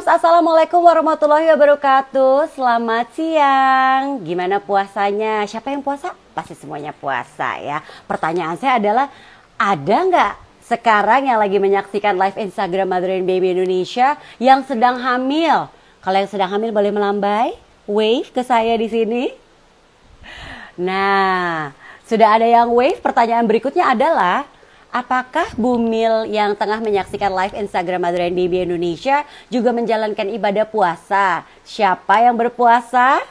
Moms, Assalamualaikum warahmatullahi wabarakatuh. Selamat siang. Gimana puasanya? Siapa yang puasa? Pasti semuanya puasa ya. Pertanyaan saya adalah, ada nggak sekarang yang lagi menyaksikan live Instagram Mother and Baby Indonesia yang sedang hamil? Kalau yang sedang hamil boleh melambai, wave ke saya di sini. Nah, sudah ada yang wave. Pertanyaan berikutnya adalah, apakah Bumil yang tengah menyaksikan live Instagram Mother and Baby Indonesia juga menjalankan ibadah puasa? Siapa yang berpuasa?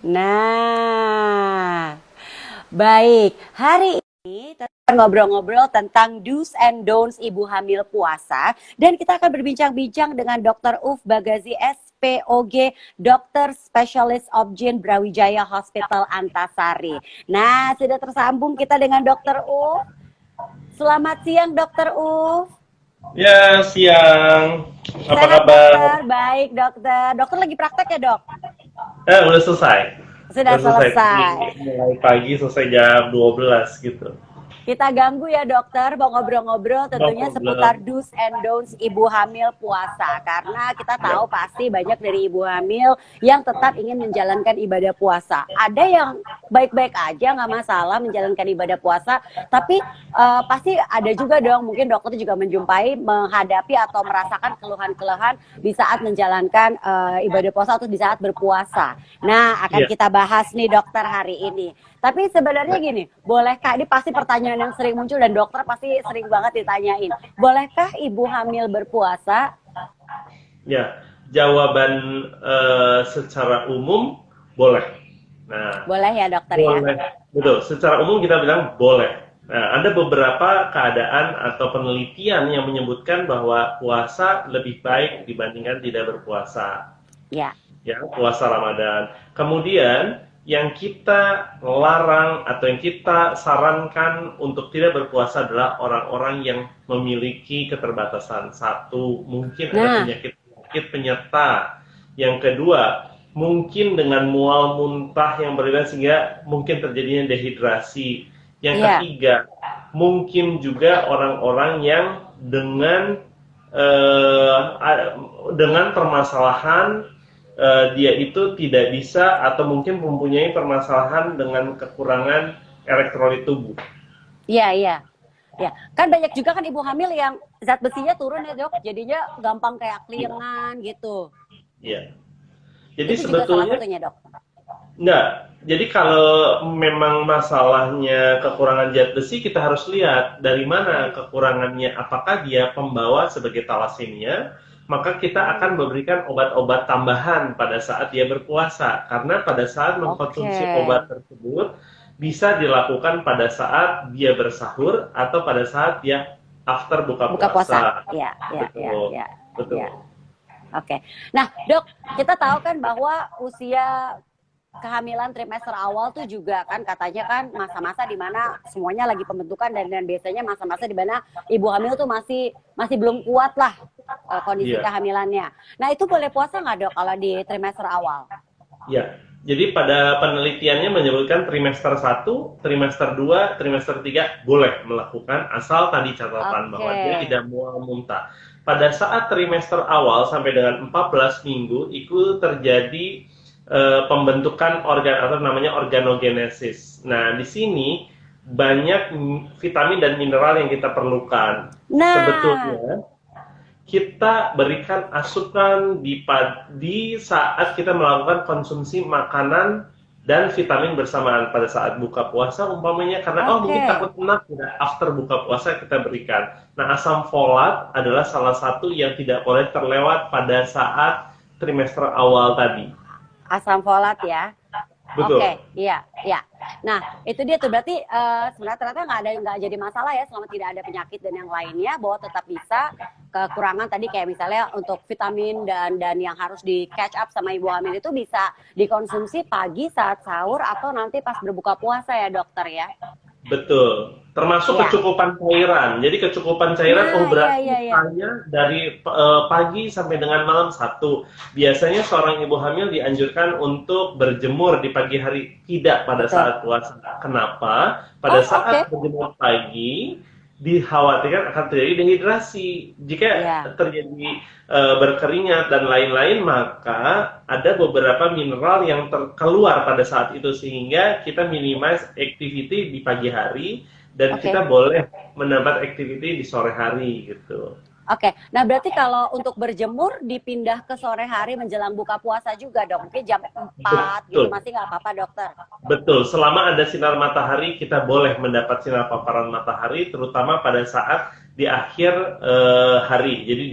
Nah, baik. Hari ini kita akan ngobrol-ngobrol tentang do's and don'ts ibu hamil puasa. Dan kita akan berbincang-bincang dengan Dr. Uf Bagazi SPOG, Dokter Spesialis Obgyn Brawijaya Hospital Antasari. Nah, sudah tersambung kita dengan Dr. Uf. Selamat siang Dokter Uf. Ya, siang. Apa Sehat kabar? dokter? Baik dokter. Dokter lagi praktek ya dok? Udah selesai. Sudah Udah selesai. selesai. Mulai pagi selesai jam 12 gitu. Kita ganggu ya dokter, mau ngobrol-ngobrol No tentunya seputar problem. do's and don'ts ibu hamil puasa. Karena kita tahu pasti banyak dari ibu hamil yang tetap ingin menjalankan ibadah puasa. Ada yang baik-baik aja, nggak masalah menjalankan ibadah puasa. Tapi pasti ada juga dong, mungkin dokter juga menjumpai, menghadapi atau merasakan keluhan-keluhan di saat menjalankan ibadah puasa atau di saat berpuasa. Nah, akan Iya. kita bahas nih dokter hari ini. Tapi sebenarnya gini, bolehkah, ini pasti pertanyaan yang sering muncul dan dokter pasti sering banget ditanyain. Bolehkah ibu hamil berpuasa? Ya, jawaban secara umum boleh. Nah, Boleh ya dokter ya? boleh. Betul, secara umum kita bilang boleh. Nah, ada beberapa keadaan atau penelitian yang menyebutkan bahwa puasa lebih baik dibandingkan tidak berpuasa. Ya, Ya, puasa Ramadan. Kemudian yang kita larang atau yang kita sarankan untuk tidak berpuasa adalah orang-orang yang memiliki keterbatasan. Satu, mungkin ada nah, penyakit-penyakit penyerta. Yang kedua, mungkin dengan mual muntah yang berlebihan sehingga mungkin terjadinya dehidrasi. Yang iya, ketiga, mungkin juga orang-orang yang dengan permasalahan dia itu tidak bisa atau mungkin mempunyai permasalahan dengan kekurangan elektrolit tubuh. iya, iya. Ya, kan banyak juga kan ibu hamil yang zat besinya turun ya dok, jadinya gampang kayak keliengan gitu. Ya. Jadi Itu juga salah sebetulnya satunya dok. enggak. Jadi kalau memang masalahnya kekurangan zat besi, kita harus lihat dari mana kekurangannya. Apakah dia pembawa sebagai talasemia, maka kita akan memberikan obat-obat tambahan pada saat dia berpuasa. Karena pada saat Oke, mengkonsumsi obat tersebut, bisa dilakukan pada saat dia bersahur atau pada saat dia after buka buka puasa. puasa. Ya, ya, ya, Betul, ya, ya. betul. Oke. Nah, dok, kita tahu kan bahwa usia kehamilan trimester awal tuh juga kan katanya kan masa-masa di mana semuanya lagi pembentukan dan biasanya masa-masa di mana ibu hamil tuh masih belum kuat lah kondisi Iya. kehamilannya. Nah, itu boleh puasa nggak dok kalau di trimester awal? Ya, jadi pada penelitiannya menyebutkan trimester 1, trimester 2, trimester 3 boleh melakukan asal tadi catatan bahwa Oke. dia tidak mual muntah. Pada saat trimester awal sampai dengan 14 minggu itu terjadi pembentukan organ atau namanya organogenesis. Nah, di sini banyak vitamin dan mineral yang kita perlukan. Nah, Sebetulnya kita berikan asupan di saat kita melakukan konsumsi makanan dan vitamin bersamaan pada saat buka puasa umpamanya karena mungkin oke. takut enak tidak after buka puasa kita berikan. Nah, asam folat adalah salah satu yang tidak boleh terlewat pada saat trimester awal tadi. Asam folat ya. Betul. Oke, iya, iya. Nah, itu dia tuh berarti sebenarnya ternyata nggak jadi masalah ya selama tidak ada penyakit dan yang lainnya, bahwa tetap bisa kekurangan tadi kayak misalnya untuk vitamin dan yang harus di catch up sama ibu hamil itu bisa dikonsumsi pagi saat sahur atau nanti pas berbuka puasa ya dokter ya. Betul, termasuk Iya. kecukupan cairan. Jadi kecukupan cairan, Nah, iya, berarti iya, iya. saya dari pagi sampai dengan malam satu. Biasanya seorang ibu hamil dianjurkan untuk berjemur di pagi hari, tidak pada Betul. saat puasa. Kenapa? Pada Oh, saat oke. berjemur pagi, dikhawatirkan akan terjadi dehidrasi. Jika Iya. terjadi berkeringat dan lain-lain, maka ada beberapa mineral yang terkeluar pada saat itu sehingga kita minimize activity di pagi hari dan Oke. kita boleh menambah activity di sore hari gitu. Oke, nah berarti kalau untuk berjemur dipindah ke sore hari menjelang buka puasa juga dong, mungkin jam 4 gitu, Betul. masih nggak apa-apa dokter? Betul, selama ada sinar matahari, kita boleh mendapat sinar paparan matahari, terutama pada saat di akhir hari. Jadi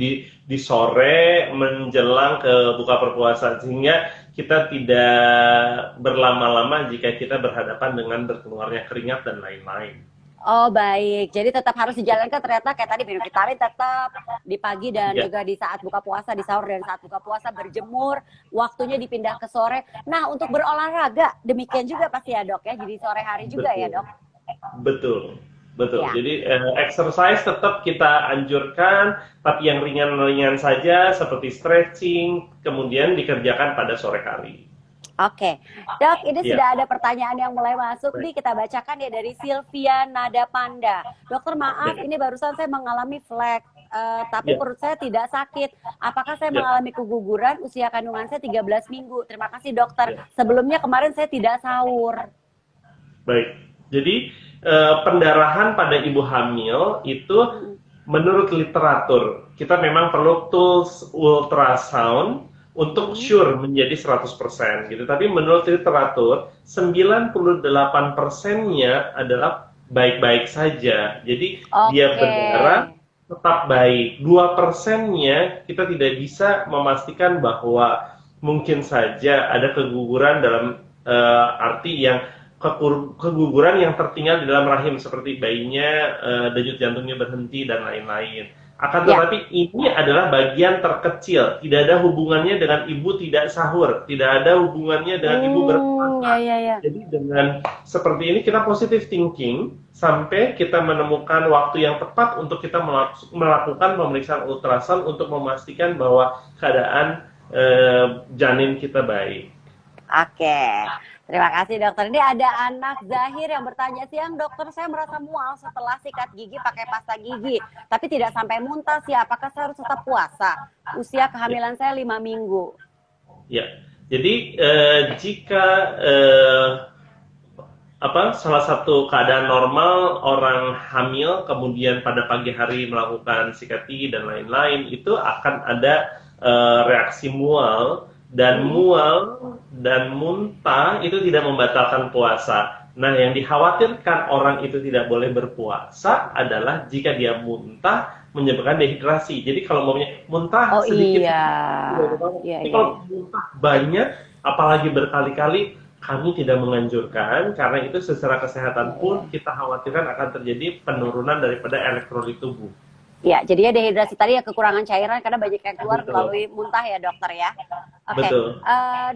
di sore menjelang ke buka berpuasa, sehingga kita tidak berlama-lama jika kita berhadapan dengan berkeluarnya keringat dan lain-lain. Oh baik, jadi tetap harus dijalankan ternyata kayak tadi minum vitamin tetap di pagi dan Ya, juga di saat buka puasa, di sahur dan saat buka puasa berjemur, waktunya dipindah ke sore. Nah untuk berolahraga demikian juga pasti ya dok ya, jadi sore hari juga ya betul, dok? betul, betul. Ya. Jadi exercise tetap kita anjurkan, tapi yang ringan-ringan saja seperti stretching, kemudian dikerjakan pada sore hari. Oke, dok, ini Ya, sudah ada pertanyaan yang mulai masuk baik. nih, kita bacakan ya dari Sylvia Nada Panda. Dokter maaf, Ya, ini barusan saya mengalami flek, tapi ya, perut saya tidak sakit. Apakah saya ya, mengalami keguguran? Usia kandungan saya 13 minggu. Terima kasih dokter. ya. Sebelumnya kemarin saya tidak sahur. Baik. Jadi pendarahan pada ibu hamil itu Mm, menurut literatur kita memang perlu tools ultrasound untuk mm. sure menjadi 100% gitu. Tapi menurut literatur 98%-nya adalah baik-baik saja. Jadi dia Oke. berdarah tetap baik. 2%-nya kita tidak bisa memastikan bahwa mungkin saja ada keguguran dalam arti yang keguguran yang tertinggal di dalam rahim seperti bayinya denyut jantungnya berhenti dan lain-lain. Akan Ya. tetapi ini adalah bagian terkecil, tidak ada hubungannya dengan ibu tidak sahur, tidak ada hubungannya dengan ibu Ya, berpuasa. ya, ya. Jadi dengan seperti ini kita positive thinking sampai kita menemukan waktu yang tepat untuk kita melakukan pemeriksaan ultrasound untuk memastikan bahwa keadaan janin kita baik. Oke, terima kasih dokter. Ini ada anak Zahir yang bertanya, siang dokter saya merasa mual setelah sikat gigi pakai pasta gigi, tapi tidak sampai muntah sih. Apakah saya harus tetap puasa? Usia kehamilan saya 5 minggu. Ya, jadi jika salah satu keadaan normal orang hamil kemudian pada pagi hari melakukan sikat gigi dan lain-lain itu akan ada reaksi mual dan muntah itu tidak membatalkan puasa. Nah, yang dikhawatirkan orang itu tidak boleh berpuasa adalah jika dia muntah menyebabkan dehidrasi. Jadi kalau mau muntah Oh sedikit, iya, iya, tapi iya. kalau muntah banyak, apalagi berkali-kali, kami tidak menganjurkan karena itu secara kesehatan pun kita khawatirkan akan terjadi penurunan daripada elektrolit tubuh. Ya, jadinya dehidrasi tadi ya kekurangan cairan karena banyak yang keluar Betul, melalui muntah ya dokter ya. Oke, betul.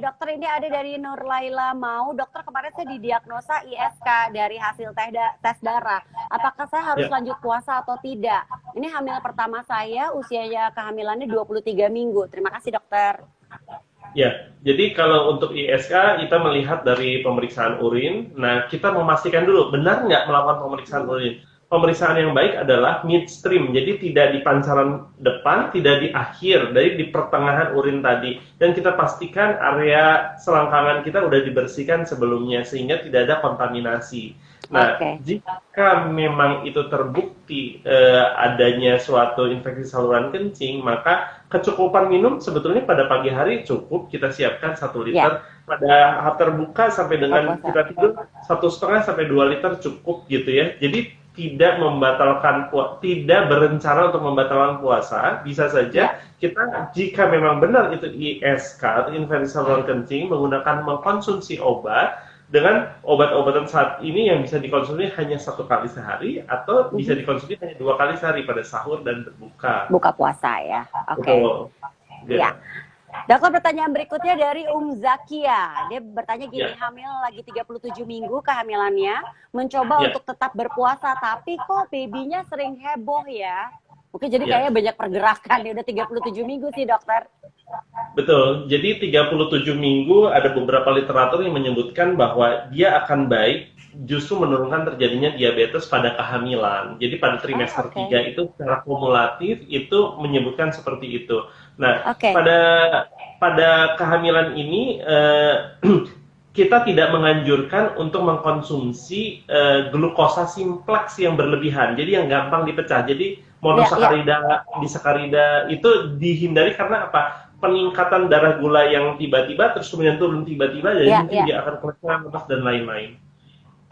dokter ini ada dari Nur Laila Mau. Dokter kemarin saya didiagnosa ISK dari hasil tes darah. Apakah saya harus Ya, lanjut puasa atau tidak? Ini hamil pertama saya, usianya kehamilannya 23 minggu. Terima kasih dokter. ya. Jadi kalau untuk ISK kita melihat dari pemeriksaan urin. Nah, kita memastikan dulu benar nggak melakukan pemeriksaan urin. Pemeriksaan yang baik adalah midstream, jadi tidak di pancaran depan, tidak di akhir, dari di pertengahan urin tadi. Dan kita pastikan area selangkangan kita udah dibersihkan sebelumnya, sehingga tidak ada kontaminasi. Nah, Oke. jika memang itu terbukti adanya suatu infeksi saluran kencing, maka kecukupan minum sebetulnya pada pagi hari cukup, kita siapkan 1 liter. Ya, Pada terbuka sampai buka dengan puasa. kita tidur 1,5 sampai 2 liter cukup gitu ya. Jadi tidak tidak berencana untuk membatalkan puasa, bisa saja Ya, kita jika memang benar itu ISK atau infeksi saluran kencing mengkonsumsi obat dengan obat-obatan saat ini yang bisa dikonsumsi hanya 1 kali sehari atau bisa dikonsumsi hanya 2 kali sehari pada sahur dan berbuka. buka puasa ya. Oke. Betul. Ya. Ya. Dokter, pertanyaan berikutnya dari Zakia. Dia bertanya gini, Ya. hamil lagi 37 minggu kehamilannya, mencoba Ya. untuk tetap berpuasa, tapi kok babynya sering heboh ya. Oke, jadi Ya, kayaknya banyak pergerakan ya, udah 37 minggu sih dokter. betul. Jadi 37 minggu ada beberapa literatur yang menyebutkan bahwa dia akan baik justru menurunkan terjadinya diabetes pada kehamilan. Jadi pada Oh, trimester oke. 3 itu secara kumulatif itu menyebutkan seperti itu. Nah, Oke. pada pada kehamilan ini kita tidak menganjurkan untuk mengkonsumsi glukosa simpleks yang berlebihan. Jadi yang gampang dipecah. Jadi Ya, ya, monosakarida, disakarida itu dihindari karena apa? Peningkatan darah gula yang tiba-tiba terus kemudian turun tiba-tiba, jadi ya, mungkin ya. dia akan kelelahan lepas dan lain-lain.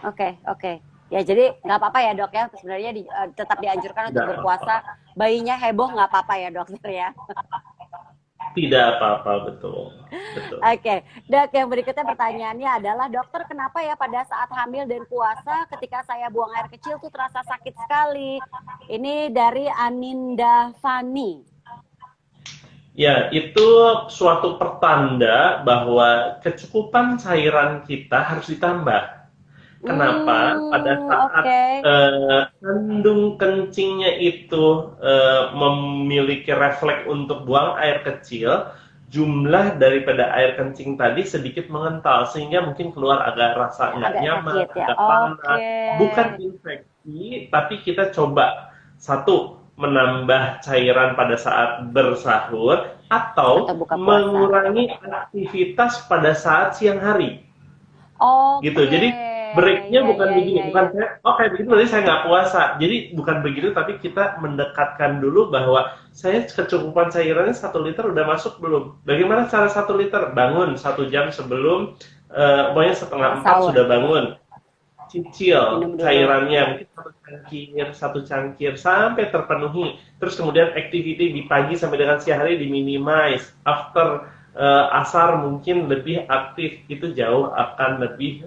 Oke, oke. Ya, jadi nggak apa-apa ya dok ya. Sebenarnya tetap dianjurkan untuk Tidak berpuasa. apa-apa. Bayinya heboh nggak apa-apa ya dokter ya. Tidak apa-apa, betul. Betul. Oke, dok. Yang berikutnya pertanyaannya adalah dokter, kenapa ya pada saat hamil dan puasa ketika saya buang air kecil tuh terasa sakit sekali. Ini dari Aninda Fani. Ya, itu suatu pertanda bahwa kecukupan cairan kita harus ditambah. Kenapa? Pada saat Oke. kandung kencingnya itu memiliki refleks untuk buang air kecil, jumlah daripada air kencing tadi sedikit mengental, sehingga mungkin keluar agak rasa nggak Agak nyaman, sakit ya. agak panas. Oke. Bukan infeksi, tapi kita coba satu menambah cairan pada saat bersahur Atau atau buka puasa. mengurangi aktivitas pada saat siang hari gitu. Oke. Jadi breaknya Ya, bukan ya, begini, ya, bukan ya. saya oke begitu berarti saya nggak puasa. Jadi bukan begitu, tapi kita mendekatkan dulu bahwa saya kecukupan cairannya 1 liter udah masuk belum. Bagaimana cara 1 liter? Bangun 1 jam sebelum, pokoknya setengah empat Sahur. sudah bangun, cicil Minum dulu. cairannya mungkin 1 cangkir sampai terpenuhi. Terus kemudian activity di pagi sampai dengan siang hari diminimize. After asar mungkin lebih aktif, itu jauh akan lebih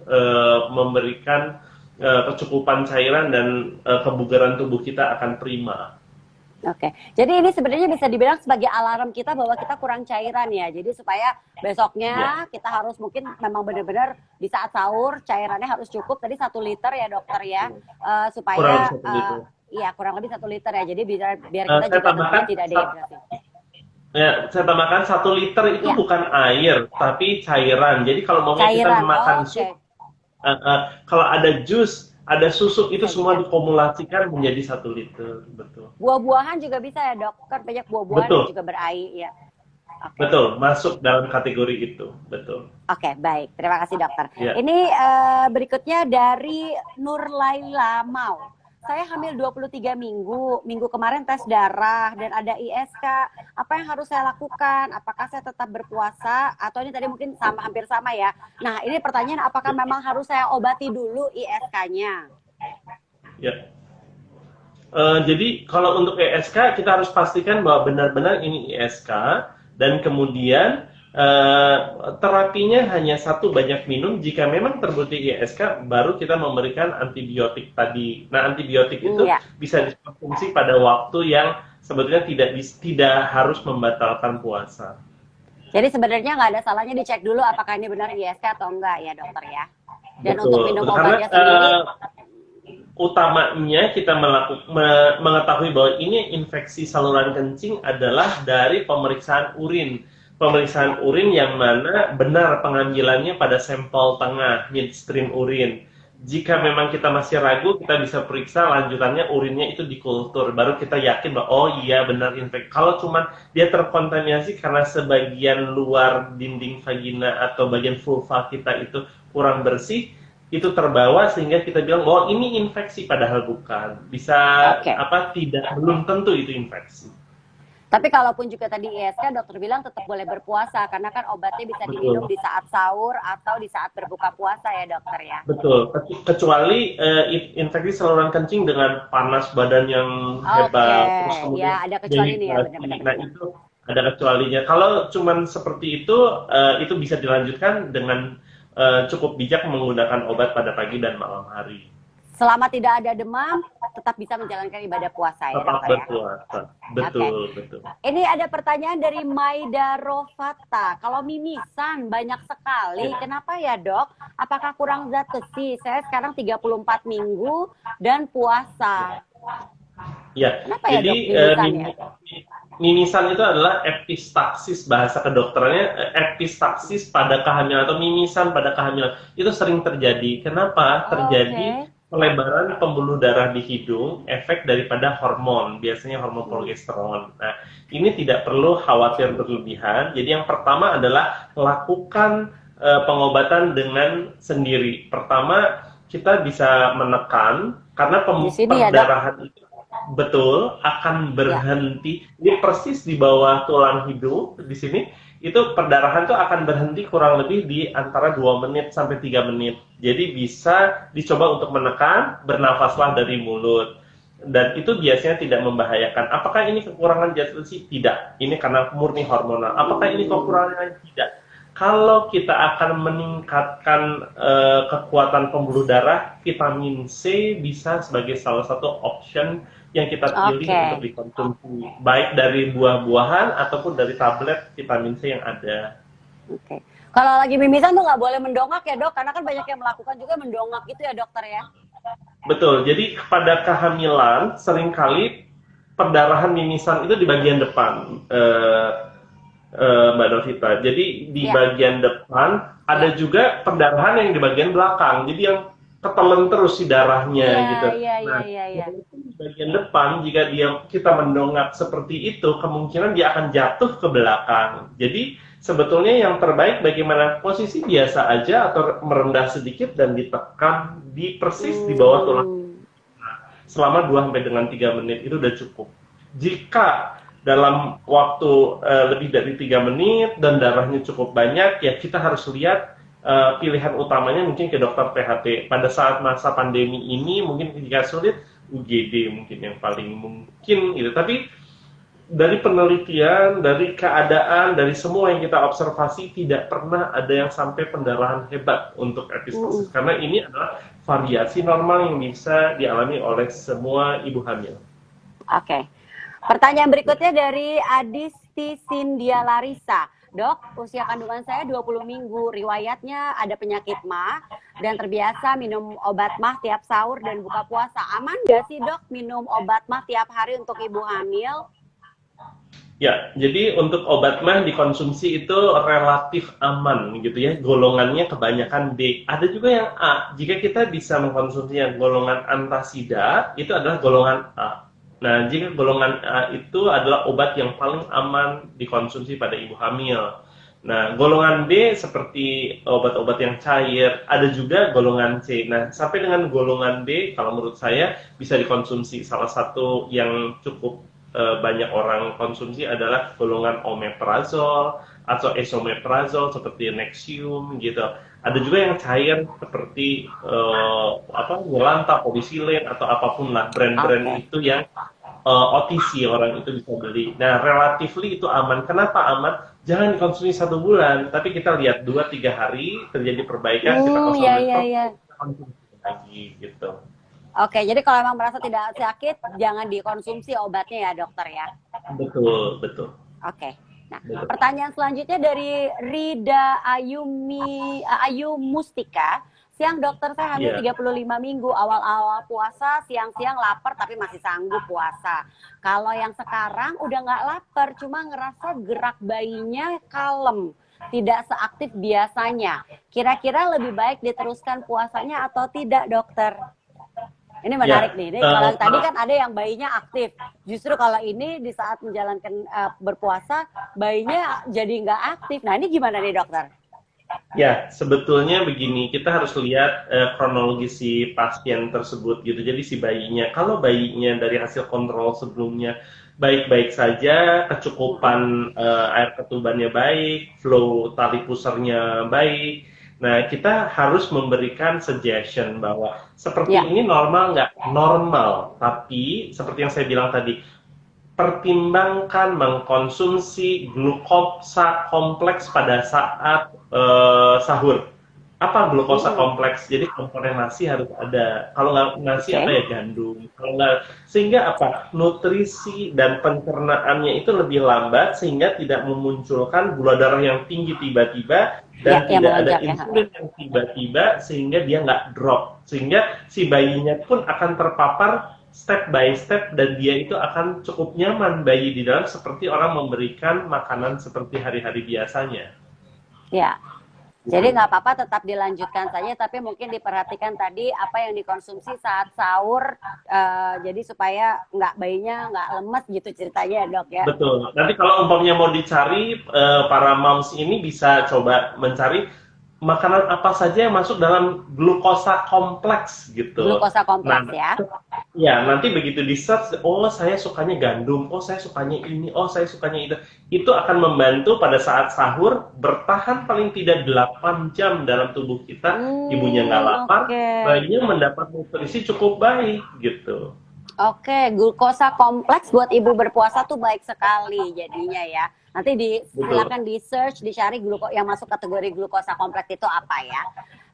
memberikan kecukupan cairan dan kebugaran tubuh kita akan prima. Oke, jadi ini sebenarnya bisa dibilang sebagai alarm kita bahwa kita kurang cairan ya. Jadi supaya Ya, besoknya kita harus mungkin memang benar-benar di saat sahur cairannya harus cukup. Tadi 1 liter ya dokter ya, kurang supaya lebih 1 liter. iya kurang lebih 1 liter ya. Jadi biar kita Saya juga tambahkan tentunya tidak dehidrasi. saya tambahkan 1 liter itu Ya, bukan air, tapi cairan. Jadi kalau mau kita cairan. makan Oke, sup, kalau ada jus, ada susu, itu bisa semua juga. dikumulasikan menjadi 1 liter, betul. Buah-buahan juga bisa ya dok. Kan banyak buah-buahan yang Betul, juga berair ya. Oke. betul, masuk dalam kategori itu, betul. Oke, baik. Terima kasih dokter. Ya, Ini berikutnya dari Nur Laila Mau. Saya hamil 23 minggu. Minggu kemarin tes darah dan ada ISK. Apa yang harus saya lakukan? Apakah saya tetap berpuasa? Atau ini tadi mungkin sama, hampir sama ya. Nah, ini pertanyaan apakah memang harus saya obati dulu ISK-nya? ya. Jadi kalau untuk ESK kita harus pastikan bahwa benar-benar ini ISK dan kemudian terapinya hanya satu, banyak minum. Jika memang terbukti ISK, baru kita memberikan antibiotik tadi. Nah, antibiotik itu Ya. bisa dikonsumsi pada waktu yang sebetulnya tidak harus membatalkan puasa. Jadi sebenarnya nggak ada salahnya dicek dulu apakah ini benar ISK atau enggak ya dokter ya. Dan untuk Betul, minum betul. Karena obatnya sendiri, utamanya kita mengetahui bahwa ini infeksi saluran kencing adalah dari pemeriksaan urin. Pemeriksaan urin yang mana benar pengambilannya pada sampel tengah, midstream urin. Jika memang kita masih ragu, kita bisa periksa lanjutannya urinnya itu dikultur. Baru kita yakin bahwa oh iya benar infeksi. Kalau cuma dia terkontaminasi karena sebagian luar dinding vagina atau bagian vulva kita itu kurang bersih, itu terbawa sehingga kita bilang bahwa ini infeksi, padahal bukan. Bisa oke. belum tentu itu infeksi. Tapi kalaupun juga tadi ISK, dokter bilang tetap boleh berpuasa karena kan obatnya bisa diminum Betul. di saat sahur atau di saat berbuka puasa ya dokter ya. Betul, kecuali infeksi saluran kencing dengan panas badan yang Oke, hebat, terus kemudian ya ada kecuali nih ya dehidrasi. Nah, benar-benar. itu ada kecualinya. Kalau cuman seperti itu bisa dilanjutkan dengan cukup bijak menggunakan obat pada pagi dan malam hari. Selama tidak ada demam, tetap bisa menjalankan ibadah puasa ya Tetap dokter ya. berpuasa. Oke. Betul, betul. Ini ada pertanyaan dari Maida Rofata. Kalau mimisan banyak sekali, kenapa ya dok? Apakah kurang zat besi? Saya sekarang 34 minggu dan puasa. Ya, Kenapa ya jadi dok mimisan ya? mimisan itu adalah epistaksis, bahasa kedokterannya epistaksis pada kehamilan atau mimisan pada kehamilan. Itu sering terjadi. Kenapa? Terjadi Oke. pelebaran pembuluh darah di hidung, efek daripada hormon, biasanya hormon Hmm. progesteron. Nah, ini tidak perlu khawatir berlebihan. Jadi yang pertama adalah lakukan pengobatan dengan sendiri. Pertama, kita bisa menekan karena Di sini ya dok. perdarahan itu betul akan Ya. berhenti. Ini persis di bawah tulang hidung di sini. Itu perdarahan tuh akan berhenti kurang lebih di antara 2 menit sampai 3 menit. Jadi bisa dicoba untuk menekan, bernafaslah dari mulut. Dan itu biasanya tidak membahayakan. Apakah ini kekurangan zat besi? Tidak. Ini karena murni hormonal. Apakah ini kekurangan? Tidak. Kalau kita akan meningkatkan kekuatan pembuluh darah, vitamin C bisa sebagai salah satu option yang kita pilih Oke. untuk dikonsumsi, baik dari buah-buahan ataupun dari tablet vitamin C yang ada. Oke. Kalau lagi mimisan tuh nggak boleh mendongak ya dok, karena kan banyak yang melakukan juga mendongak gitu ya dokter ya. Betul, jadi pada kehamilan seringkali perdarahan mimisan itu di bagian depan, Mbak Novita. Jadi di Ya, bagian depan ada ya. juga perdarahan yang di bagian belakang. Jadi yang ketelen terus si darahnya Iya, gitu. iya, iya, Nah, iya, iya. walaupun di bagian depan jika kita mendongak seperti itu, kemungkinan dia akan jatuh ke belakang. Jadi sebetulnya yang terbaik bagaimana posisi biasa aja atau merendah sedikit dan ditekan di persis di bawah tulang Hmm. selama 2 sampai dengan 3 menit itu udah cukup. Jika dalam waktu lebih dari 3 menit dan darahnya cukup banyak, ya kita harus lihat pilihan utamanya mungkin ke dokter THT. Pada saat masa pandemi ini mungkin jika sulit UGD mungkin yang paling mungkin gitu. Tapi dari penelitian, dari keadaan, dari semua yang kita observasi tidak pernah ada yang sampai pendarahan hebat untuk Mm-mm. epistaxis karena ini adalah variasi normal yang bisa dialami oleh semua ibu hamil. Oke. Pertanyaan berikutnya dari Adisti Sindia Larissa. Dok, usia kandungan saya 20 minggu. Riwayatnya ada penyakit MAH dan terbiasa minum obat MAH tiap sahur dan buka puasa. Aman nggak sih dok minum obat MAH tiap hari untuk ibu hamil? Ya, jadi untuk obat mah dikonsumsi itu relatif aman gitu ya. Golongannya kebanyakan B. Ada juga yang A. Jika kita bisa mengkonsumsi yang golongan antasida, itu adalah golongan A. Nah, jika golongan A itu adalah obat yang paling aman dikonsumsi pada ibu hamil. Nah, golongan B seperti obat-obat yang cair, ada juga golongan C. Nah, sampai dengan golongan B, kalau menurut saya bisa dikonsumsi. Salah satu yang cukup banyak orang konsumsi adalah golongan omeprazol atau esomeprazol seperti Nexium gitu. Ada juga yang cair seperti Nyelanta, Polisilen atau apapun lah brand-brand Oke. itu yang OTC orang itu bisa beli. Nah, relatively itu aman. Kenapa aman? Jangan dikonsumsi 1 bulan, tapi kita lihat 2-3 hari terjadi perbaikan, kita Iya, konsumsi iya, iya. kita konsumsi lagi gitu. Oke, jadi kalau emang merasa tidak sakit, jangan dikonsumsi obatnya ya dokter ya. Betul, betul. Oke. Nah, Betul. pertanyaan selanjutnya dari Rida Ayu Mustika. Siang dokter, saya hamil Iya. 35 minggu, awal-awal puasa, siang-siang lapar tapi masih sanggup puasa. Kalau yang sekarang udah nggak lapar, cuma ngerasa gerak bayinya kalem, tidak seaktif biasanya. Kira-kira lebih baik diteruskan puasanya atau tidak dokter? Ini menarik nih. Ini kalau tadi kan ada yang bayinya aktif. Justru kalau ini di saat menjalankan berpuasa, bayinya jadi nggak aktif. Nah ini gimana nih dokter? Ya, sebetulnya begini, kita harus lihat kronologi si pasien tersebut gitu. Jadi si bayinya, kalau bayinya dari hasil kontrol sebelumnya baik-baik saja, kecukupan air ketubannya baik, flow tali pusarnya baik. Nah, kita harus memberikan suggestion bahwa seperti Ya. ini normal nggak? Normal, tapi seperti yang saya bilang tadi, pertimbangkan mengkonsumsi glukosa kompleks pada saat sahur. Apa glukosa kompleks? Jadi komponen nasi harus ada. Kalau nggak nasi apa ya gandum. Kalau nggak, sehingga apa? Nutrisi dan pencernaannya itu lebih lambat sehingga tidak memunculkan gula darah yang tinggi tiba-tiba dan tidak ada insulin yang tiba-tiba sehingga dia nggak drop. Sehingga si bayinya pun akan terpapar step by step dan dia itu akan cukup nyaman bayi di dalam seperti orang memberikan makanan seperti hari-hari biasanya. Ya. Jadi nggak apa-apa tetap dilanjutkan saja, tapi mungkin diperhatikan tadi apa yang dikonsumsi saat sahur, jadi supaya bayinya nggak lemes gitu ceritanya ya dok ya. Betul. Nanti kalau umpamanya mau dicari, para moms ini bisa coba mencari makanan apa saja yang masuk dalam glukosa kompleks gitu. Glukosa kompleks Nah, ya. ya nanti begitu di search, oh saya sukanya gandum, oh saya sukanya ini, oh saya sukanya itu. Itu akan membantu pada saat sahur bertahan paling tidak 8 jam dalam tubuh kita, ibunya nggak lapar, bayinya mendapat nutrisi cukup baik gitu. Oke, glukosa kompleks buat ibu berpuasa tuh baik sekali jadinya ya. Nanti silakan di search, dicari yang masuk kategori glukosa kompleks itu apa ya.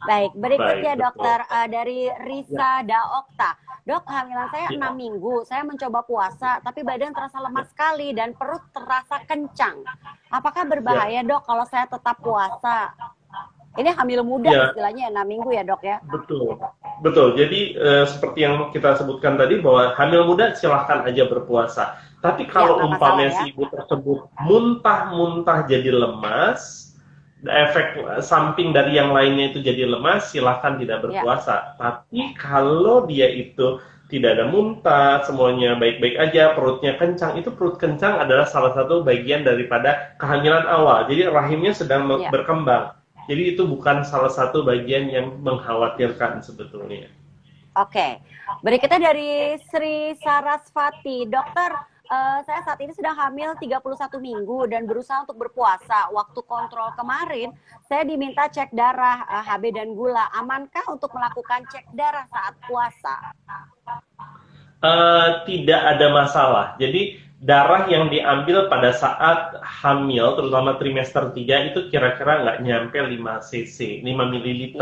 Baik, berikutnya dokter dari Risa Daokta. Dok, kehamilan saya 6 minggu, saya mencoba puasa, tapi badan terasa lemas sekali dan perut terasa kencang. Apakah berbahaya dok kalau saya tetap puasa? Ini hamil muda istilahnya 6 minggu ya dok ya? Betul, betul. Jadi seperti yang kita sebutkan tadi bahwa hamil muda silahkan aja berpuasa. Tapi kalau umpamanya si ibu tersebut muntah-muntah jadi lemas, efek samping dari yang lainnya itu jadi lemas, silahkan tidak berpuasa. Tapi kalau dia itu tidak ada muntah, semuanya baik-baik aja, perutnya kencang, itu perut kencang adalah salah satu bagian daripada kehamilan awal. Jadi rahimnya sedang berkembang. Jadi itu bukan salah satu bagian yang mengkhawatirkan sebetulnya. Oke, berikutnya dari Sri Sarasvati. Dokter, saya saat ini sedang hamil 31 minggu dan berusaha untuk berpuasa. Waktu kontrol kemarin, saya diminta cek darah, HB dan gula. Amankah untuk melakukan cek darah saat puasa? Tidak ada masalah. Jadi darah yang diambil pada saat hamil, terutama trimester 3, itu kira-kira nggak nyampe 5 cc, 5 ml.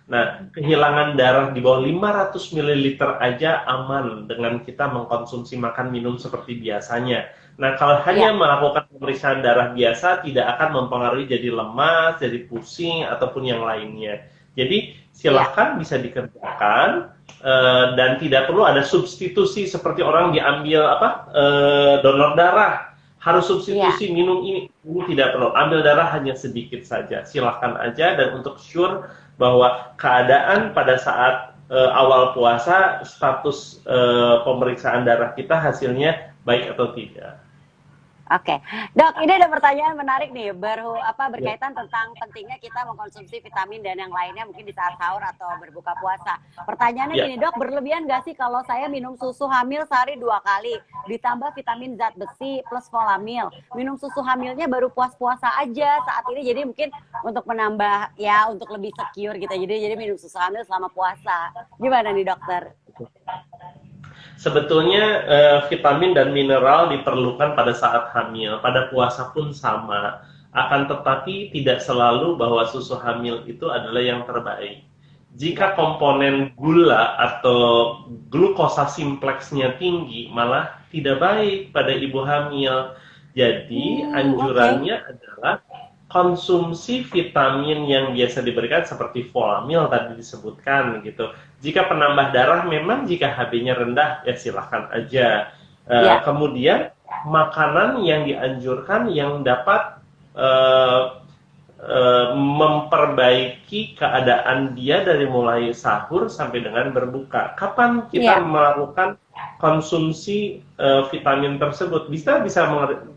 Nah, kehilangan darah di bawah 500 ml aja aman dengan kita mengkonsumsi makan minum seperti biasanya. Nah, kalau hanya melakukan pemeriksaan darah biasa, tidak akan mempengaruhi jadi lemas, jadi pusing, ataupun yang lainnya. Jadi, silahkan bisa dikerjakan, dan tidak perlu ada substitusi seperti orang diambil donor darah. Harus substitusi minum ini tidak perlu. Ambil darah hanya sedikit saja. Silahkan aja, dan untuk sure bahwa keadaan pada saat awal puasa, status pemeriksaan darah kita hasilnya baik atau tidak. Oke, dok, ini ada pertanyaan menarik nih, berkaitan tentang pentingnya kita mengkonsumsi vitamin dan yang lainnya mungkin di saat sahur atau berbuka puasa. Pertanyaannya gini, dok, berlebihan nggak sih kalau saya minum susu hamil sehari 2 kali, ditambah vitamin zat besi plus folamil, minum susu hamilnya baru puasa aja saat ini, jadi mungkin untuk menambah untuk lebih secure gitu, jadi minum susu hamil selama puasa. Gimana nih dokter? Sebetulnya vitamin dan mineral diperlukan pada saat hamil, pada puasa pun sama. Akan tetapi tidak selalu bahwa susu hamil itu adalah yang terbaik. Jika komponen gula atau glukosa simpleksnya tinggi, malah tidak baik pada ibu hamil. Jadi anjurannya adalah konsumsi vitamin yang biasa diberikan seperti folamil tadi disebutkan gitu. Jika penambah darah memang jika HB-nya rendah ya silahkan aja. Kemudian makanan yang dianjurkan yang dapat memperbaiki keadaan dia dari mulai sahur sampai dengan berbuka. Kapan kita melakukan konsumsi vitamin tersebut? Bisa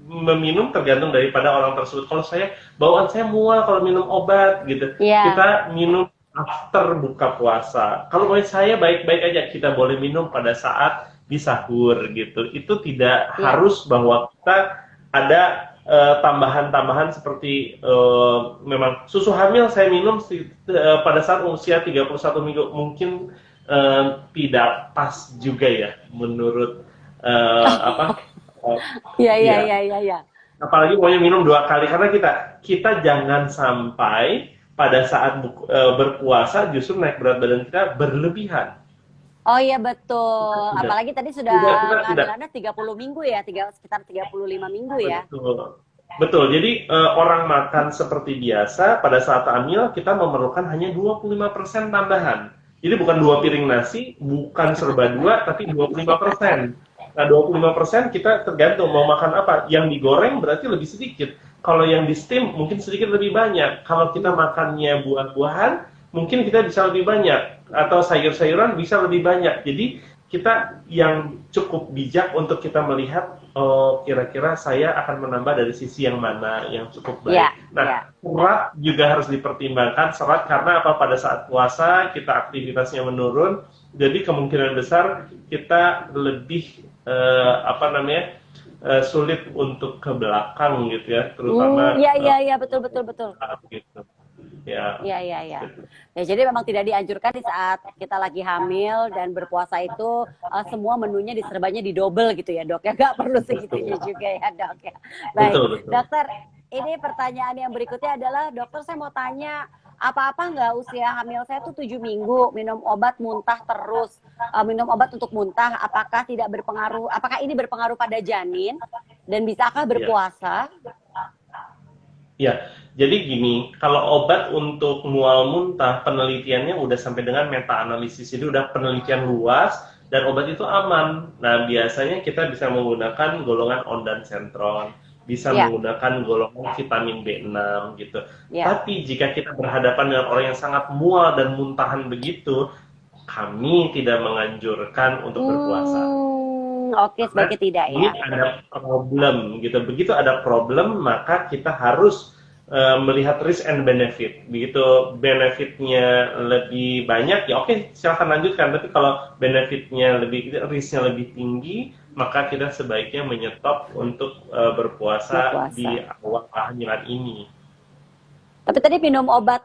meminum tergantung daripada orang tersebut. Kalau saya bawaan saya mual kalau minum obat gitu, kita minum after buka puasa. Kalau saya baik-baik aja, kita boleh minum pada saat di sahur gitu. Itu tidak harus bahwa kita ada tambahan-tambahan seperti memang susu hamil saya minum pada saat usia 31 minggu mungkin tidak pas juga ya menurut apalagi maunya minum 2 kali karena kita jangan sampai pada saat berpuasa justru naik berat badan kita berlebihan. Oh iya betul, apalagi tadi sudah kehamilannya 30 minggu ya, sekitar 35 minggu ya. Betul, jadi orang makan seperti biasa pada saat hamil kita memerlukan hanya 25% tambahan. Jadi bukan 2 piring nasi, bukan serba dua, tapi 25%. Nah, 25% kita tergantung mau makan apa. Yang digoreng berarti lebih sedikit. Kalau yang di steam mungkin sedikit lebih banyak. Kalau kita makannya buah-buahan, mungkin kita bisa lebih banyak. Atau sayur-sayuran bisa lebih banyak. Jadi kita yang cukup bijak untuk kita melihat, oh kira-kira saya akan menambah dari sisi yang mana yang cukup baik. Ya, ya. Nah, serat juga harus dipertimbangkan. Serat karena apa? Pada saat puasa kita aktivitasnya menurun, jadi kemungkinan besar kita lebih sulit untuk ke belakang gitu ya, terutama Iya, iya, iya, betul, betul, betul. gitu. Ya, Iya, iya, iya. Ya, jadi memang tidak dianjurkan di saat kita lagi hamil dan berpuasa itu semua menunya diserbanya didobel gitu ya dok ya, nggak perlu segitunya juga ya dok ya. Baik, betul, betul. dokter, ini pertanyaan yang berikutnya adalah dokter saya mau tanya apa-apa nggak usia hamil saya tuh 7 minggu minum obat muntah terus, minum obat untuk muntah, apakah tidak berpengaruh, apakah ini berpengaruh pada janin dan bisakah berpuasa? Ya, jadi gini, kalau obat untuk mual muntah, penelitiannya udah sampai dengan meta-analisis, jadi udah penelitian luas, dan obat itu aman. Nah, biasanya kita bisa menggunakan golongan ondansetron, bisa Ya, menggunakan golongan vitamin B6 gitu. ya. Tapi jika kita berhadapan dengan orang yang sangat mual dan muntahan begitu, kami tidak menganjurkan untuk berpuasa. Oke, Karena sebaiknya tidak ini ya. ada problem gitu. Begitu ada problem, maka kita harus melihat risk and benefit. Begitu benefitnya lebih banyak, ya oke, silahkan lanjutkan. Tapi kalau benefitnya lebih, risknya lebih tinggi, maka kita sebaiknya menyetop untuk berpuasa Berpuasa. di awal kehamilan ini. Tapi tadi minum obat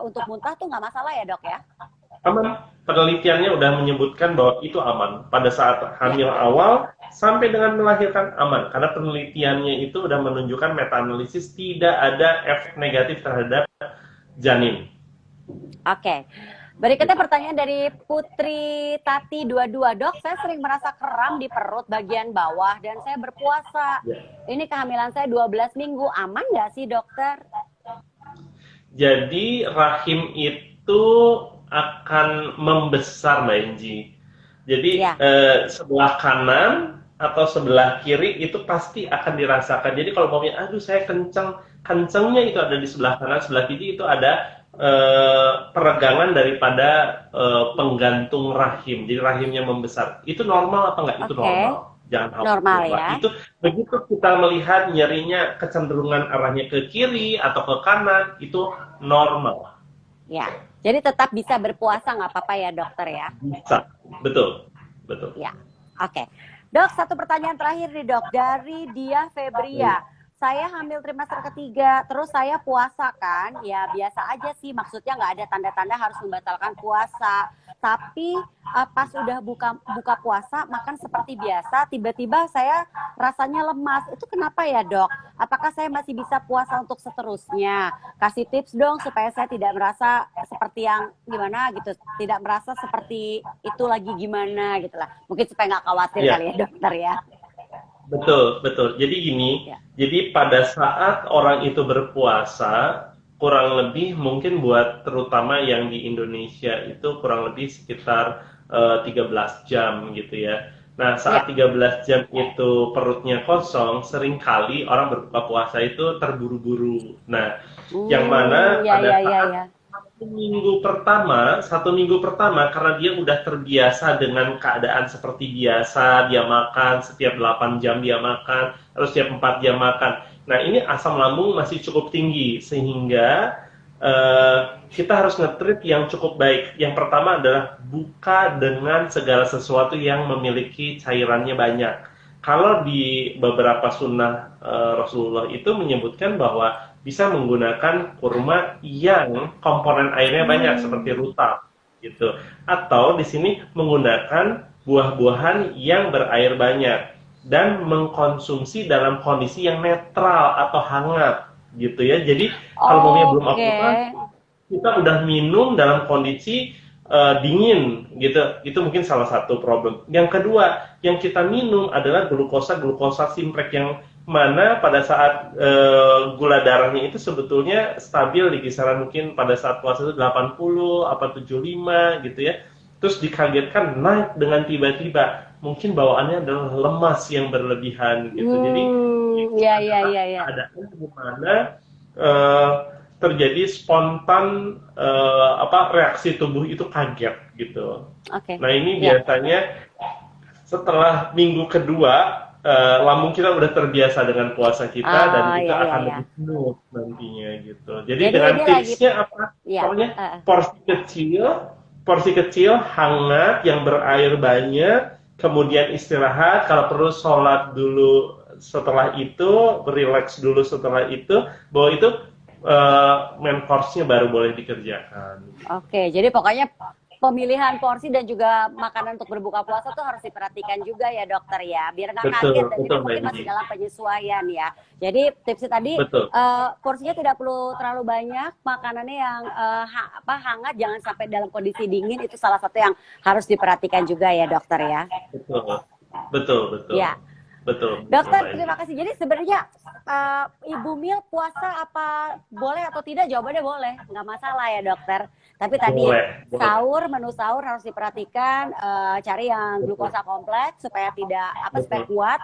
untuk muntah tuh nggak masalah ya dok ya? Aman. Penelitiannya udah menyebutkan bahwa itu aman. Pada saat Ya. hamil awal sampai dengan melahirkan aman. Karena penelitiannya itu udah menunjukkan meta-analisis tidak ada efek negatif terhadap janin. Oke. Berikutnya pertanyaan dari Putri Tati 22. Dok, saya sering merasa kram di perut bagian bawah dan saya berpuasa. Ya. Ini kehamilan saya 12 minggu. Aman nggak sih dokter? Jadi rahim itu akan membesar, Mbak Enji. Jadi Ya. sebelah kanan atau sebelah kiri itu pasti akan dirasakan. Jadi kalau mau aduh saya kenceng, kencengnya itu ada di sebelah kanan, sebelah kiri itu ada peregangan daripada penggantung rahim. Jadi rahimnya membesar. Itu normal apa enggak? Itu Oke. normal. Jangan khawatir. Normal Pak. ya. Itu begitu kita melihat nyerinya kecenderungan arahnya ke kiri atau ke kanan, itu normal. Ya. Jadi tetap bisa berpuasa nggak apa-apa ya dokter ya? Bisa. Betul. Betul. Ya. Oke. Dok, satu pertanyaan terakhir nih dok. Dari Dia Febria. Saya hamil trimester ketiga, terus saya puasa kan, ya biasa aja sih, maksudnya nggak ada tanda-tanda harus membatalkan puasa. Tapi pas udah buka puasa, makan seperti biasa, tiba-tiba saya rasanya lemas. Itu kenapa ya dok? Apakah saya masih bisa puasa untuk seterusnya? Kasih tips dong supaya saya tidak merasa seperti yang gimana gitu, tidak merasa seperti itu lagi gimana gitu lah. Mungkin supaya nggak khawatir Ya. kali ya dokter ya. Betul, betul. Jadi gini, Ya. jadi pada saat orang itu berpuasa, kurang lebih mungkin buat terutama yang di Indonesia itu kurang lebih sekitar 13 jam gitu ya. Nah, saat 13 jam itu perutnya kosong, seringkali orang berbuka puasa itu terburu-buru. Nah, yang mana pada saat satu minggu pertama karena dia udah terbiasa dengan keadaan seperti biasa, dia makan setiap 8 jam dia makan, terus setiap 4 jam makan. Nah, ini asam lambung masih cukup tinggi sehingga kita harus nge-treat yang cukup baik. Yang pertama adalah buka dengan segala sesuatu yang memiliki cairannya banyak. Kalau di beberapa sunnah Rasulullah itu menyebutkan bahwa bisa menggunakan kurma yang komponen airnya banyak seperti rutab gitu. Atau di sini menggunakan buah-buahan yang berair banyak dan mengkonsumsi dalam kondisi yang netral atau hangat gitu ya. Jadi kalau maunya belum optimal, kita udah minum dalam kondisi dingin gitu. Itu mungkin salah satu problem. Yang kedua, yang kita minum adalah glukosa simprek yang mana pada saat gula darahnya itu sebetulnya stabil di kisaran mungkin pada saat puasa itu 80 apa 75 gitu ya. Terus dikagetkan naik dengan tiba-tiba. Mungkin bawaannya adalah lemas yang berlebihan gitu. Jadi Ya, ya, ya, ya. ada di mana eh, terjadi spontan reaksi tubuh itu kaget gitu. Oke. Nah ini Ya. biasanya setelah minggu kedua lambung kita udah terbiasa dengan puasa kita dan Ah, kita ya, ya, akan ya. lebih smooth nantinya gitu. Jadi Jadi dengan ini lagi, tipsnya apa? ya. Pokoknya porsi kecil, hangat, yang berair banyak, kemudian istirahat. Kalau perlu sholat dulu setelah itu, relax dulu setelah itu, bahwa itu main course-nya baru boleh dikerjakan. Oke, jadi pokoknya pemilihan porsi dan juga makanan untuk berbuka puasa tuh harus diperhatikan juga ya dokter ya, biar nggak Betul, kaget dan betul juga Mbak mungkin masih Gigi. dalam penyesuaian ya. Jadi tipsnya tadi Betul, porsinya tidak perlu terlalu banyak, makanannya yang hangat, jangan sampai dalam kondisi dingin, itu salah satu yang harus diperhatikan juga ya dokter ya. betul, betul, betul, Ya. betul, Dokter, Mbak terima Gigi. kasih. Jadi sebenarnya Ibu Mil puasa apa boleh atau tidak? Jawabannya boleh, nggak masalah ya dokter. Tapi tadi Boleh, boleh. menu sahur harus diperhatikan, cari yang Betul, glukosa kompleks supaya tidak supaya betul, kuat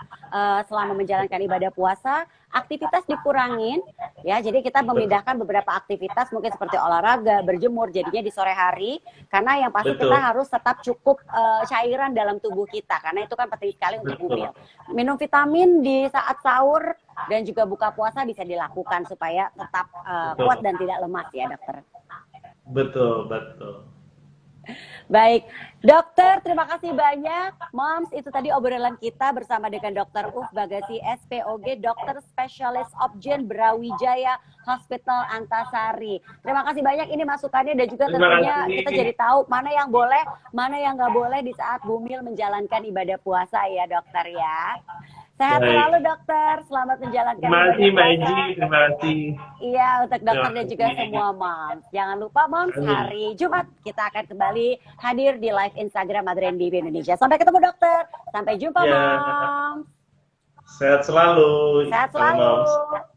selama menjalankan ibadah puasa. Aktivitas dikurangin, ya. Jadi kita betul, memindahkan beberapa aktivitas mungkin seperti olahraga, berjemur, jadinya di sore hari. Karena yang pasti kita betul, harus tetap cukup cairan dalam tubuh kita, karena itu kan penting sekali untuk betul, mobil. Minum vitamin di saat sahur dan juga buka puasa bisa dilakukan supaya tetap kuat betul, dan tidak lemas ya dokter. betul, betul. Baik, dokter terima kasih banyak. Moms, itu tadi obrolan kita bersama dengan Dokter Uf Bagasi SPOG, Dokter Spesialis Obgyn Brawijaya Hospital Antasari. Terima kasih banyak ini masukannya dan juga Terima tentunya kasih. kita jadi tahu mana yang boleh, mana yang nggak boleh di saat Bumil menjalankan ibadah puasa ya dokter ya. Sehat Baik. selalu dokter, selamat menjalankan Terima kasih ibadah Mbak puasa. Egi, terima kasih. Iya, untuk dokter Terima dan juga kasih. semua moms. Jangan lupa moms, Amin. hari Jumat kita akan kembali hadir di live Instagram Adrian Bibi Indonesia. Sampai ketemu dokter. Sampai jumpa Ya, moms. sehat selalu. Sehat Moms. selalu.